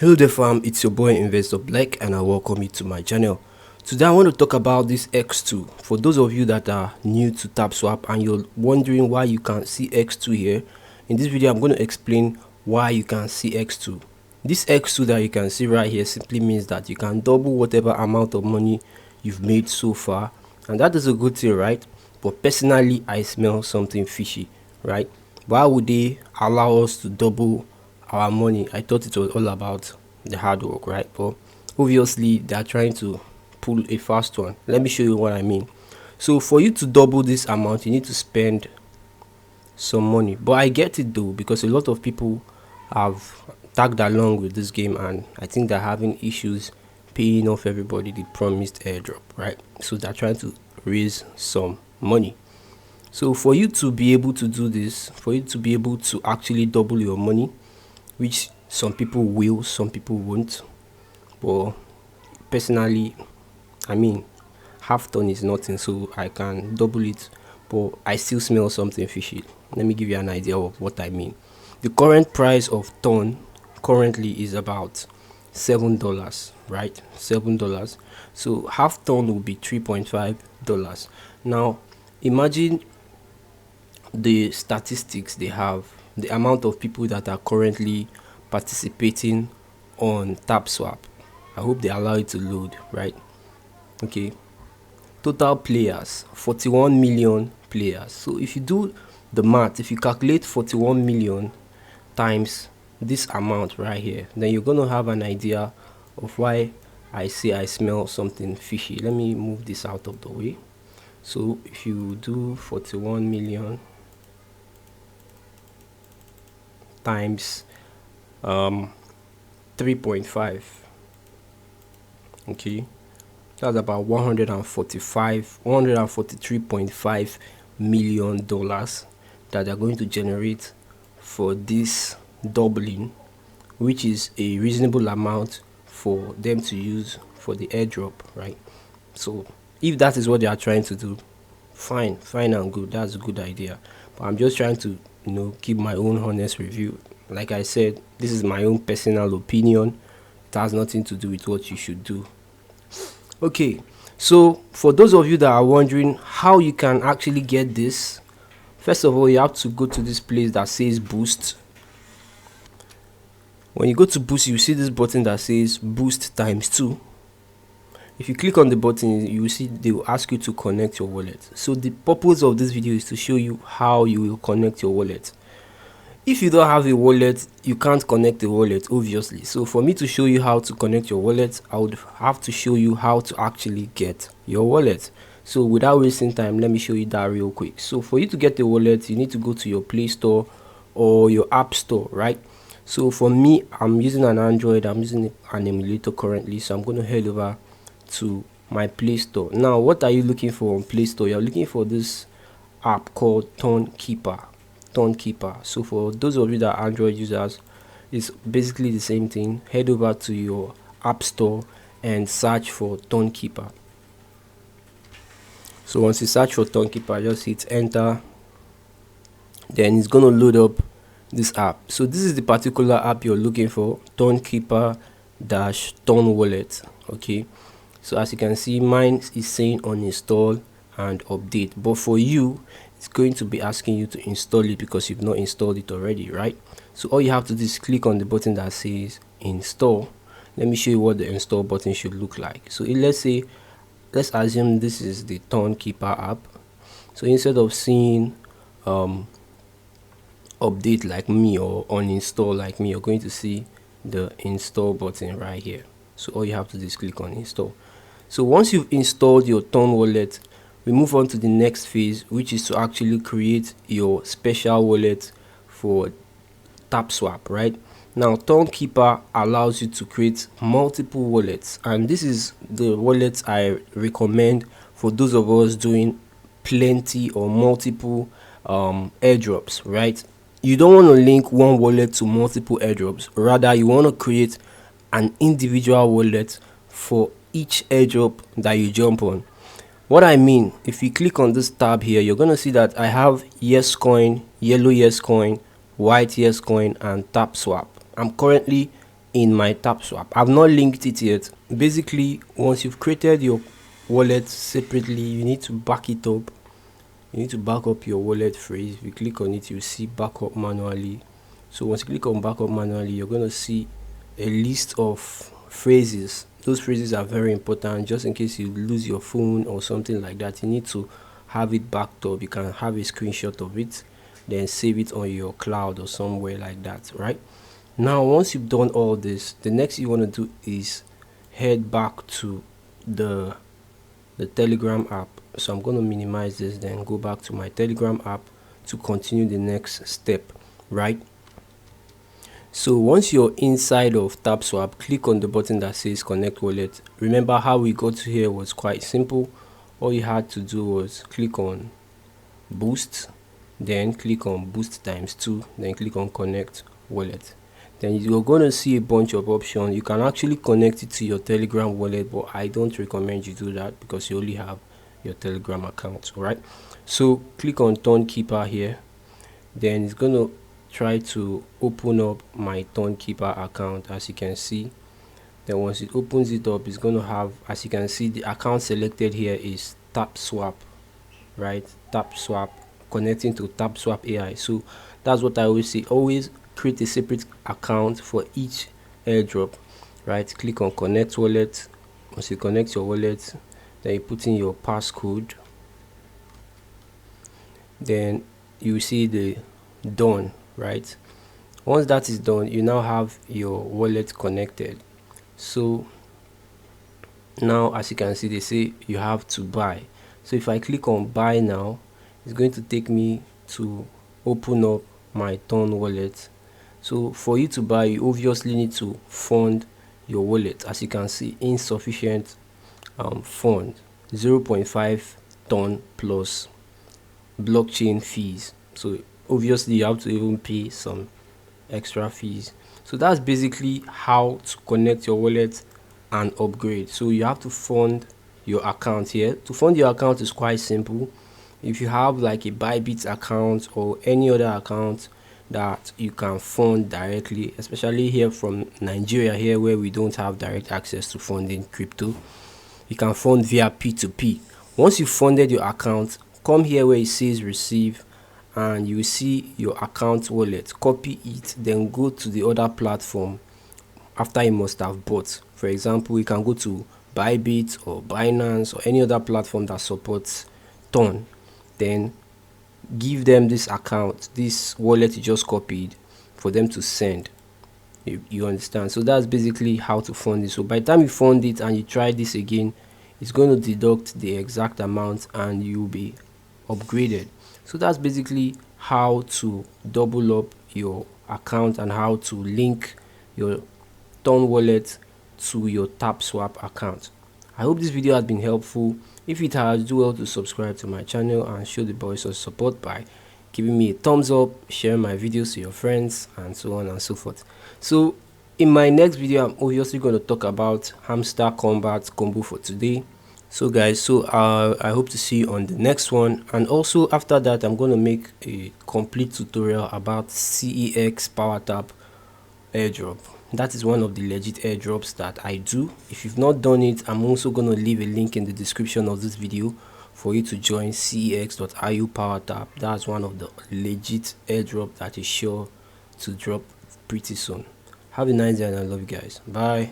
Hello there fam, it's your boy Investor Black and I welcome you to my channel. Today I want to talk about this X2. For those of you that are new to Tapswap and you're wondering why you can't see X2 here, in this video I'm going to explain why you can see X2. This X2 that you can see right here simply means that you can double whatever amount of money you've made so far, and that is a good thing, right? But personally I smell something fishy, right? Why would they allow us to double our money? I thought it was all about the hard work, right? But obviously they are trying to pull a fast one. Let me show you what I mean. So for you to double this amount, you need to spend some money. But I get it though, because a lot of people have tagged along with this game and I think they're having issues paying off everybody the promised airdrop, right? So they're trying to raise some money. So for you to be able to do this, for you to be able to actually double your money, which some people will, some people won't, but personally, I mean, half ton is nothing, so I can double it, but I still smell something fishy. Let me give you an idea of what I mean. The current price of ton currently is about $7, right? $7. So half ton will be $3.5. Now imagine the statistics they have, the amount of people that are currently participating on Tapswap. I hope they allow it to load, right? Okay, total players, 41 million players. So if you do the math, if you calculate 41 million times this amount right here, then you're gonna have an idea of why I say I smell something fishy. Let me move this out of the way. So if you do 41 million times 3.5, okay, that's about 143.5 million dollars that they're going to generate for this doubling, which is a reasonable amount for them to use for the airdrop, right? So if that is what they are trying to do, fine and good, that's a good idea. But I'm just trying to keep my own honest review. Like I said, this is my own personal opinion. It has nothing to do with what you should do. Okay, so for those of you that are wondering how you can actually get this, first of all, you have to go to this place that says boost. When you go to boost, you see this button that says boost ×2. If you click on the button, you will see they will ask you to connect your wallet. So the purpose of this video is to show you how you will connect your wallet. If you don't have a wallet, you can't connect a wallet, obviously. So for me to show you how to connect your wallet, I would have to show you how to actually get your wallet. So without wasting time, let me show you that real quick. So for you to get a wallet, you need to go to your Play Store or your App Store, right? So for me, I'm using an Android, I'm using an emulator currently, so I'm going to head over to my Play Store. Now what are you looking for on Play Store? You're looking for this app called Tonkeeper. So for those of you that are Android users, it's basically the same thing. Head over to your App Store and search for Tonkeeper. So once you search for Tonkeeper, just hit enter, then it's gonna load up this app. So this is the particular app you're looking for, Tonkeeper-TonWallet. Okay, so as you can see, mine is saying uninstall and update, but for you it's going to be asking you to install it because you've not installed it already, right? So all you have to do is click on the button that says install. Let me show you what the install button should look like. So let's assume this is the Tonkeeper app. So instead of seeing update like me or uninstall like me, you're going to see the install button right here. So all you have to do is click on install. So once you've installed your TonWallet, we move on to the next phase, which is to actually create your special wallet for Tapswap, right? Now Tonkeeper allows you to create multiple wallets, and this is the wallet I recommend for those of us doing plenty or multiple airdrops, right? You don't want to link one wallet to multiple airdrops, rather you want to create an individual wallet for each airdrop that you jump on. What I mean, if you click on this tab here, you're gonna see that I have Yes Coin, Yellow Yes Coin, White Yes Coin, and Tapswap. I'm currently in my Tapswap. I've not linked it yet. Basically, once you've created your wallet separately, you need to back it up. You need to back up your wallet phrase. If you click on it, you see backup manually. So once you click on backup manually, you're going to see a list of phrases. Those phrases are very important just in case you lose your phone or something like that. You need to have it backed up. You can have a screenshot of it, then save it on your cloud or somewhere like that, right? Now once you've done all this, the next you want to do is head back to the Telegram app. So I'm going to minimize this, then go back to my Telegram app to continue the next step, right? So once you're inside of Tapswap, click on the button that says connect wallet. Remember how we got to here was quite simple. All you had to do was click on boost, then click on boost ×2, then click on connect wallet. Then you're going to see a bunch of options. You can actually connect it to your Telegram wallet, but I don't recommend you do that because you only have your Telegram account. All right, so click on Keeper here, then it's going to try to open up my Keeper account, as you can see. Then once it opens it up, it's going to have, as you can see, the account selected here is Tapswap, right? Tapswap connecting to Tapswap AI. So that's what I always say, always create a separate account for each airdrop, right? Click on connect wallet. Once you connect your wallet, then you put in your passcode, then you see the done, right? Once that is done, you now have your wallet connected. So now, as you can see, they say you have to buy. So if I click on buy now, it's going to take me to open up my TonWallet. So for you to buy, you obviously need to fund your wallet. As you can see, insufficient fund, 0.5 ton plus blockchain fees. So obviously you have to even pay some extra fees. So that's basically how to connect your wallet and upgrade. So you have to fund your account here. To fund your account is quite simple. If you have like a Bybit account or any other account that you can fund directly, especially here from Nigeria, here where we don't have direct access to funding crypto, you can fund via P2P. Once you funded your account, come here where it says receive, and you see your account wallet, copy it, then go to the other platform after you must have bought. For example, you can go to Bybit or Binance or any other platform that supports Ton. Then give them this account, this wallet you just copied, for them to send. You understand? So that's basically how to fund it. So by the time you fund it and you try this again, it's going to deduct the exact amount and you'll be upgraded. So that's basically how to double up your account and how to link your Ton wallet to your Tapswap account. I hope this video has been helpful. If it has, do well to subscribe to my channel and show the boys some support by giving me a thumbs up, sharing my videos to your friends, and so on and so forth. So in my next video, I'm obviously going to talk about hamster combat combo for today. So guys, I hope to see you on the next one, and also after that I'm going to make a complete tutorial about CEX Power Tap airdrop. That is one of the legit airdrops that I do. If you've not done it, I'm also going to leave a link in the description of this video for you to join cex.io Power Tap. That's one of the legit airdrop that is sure to drop pretty soon. Have a nice day and I love you guys. Bye.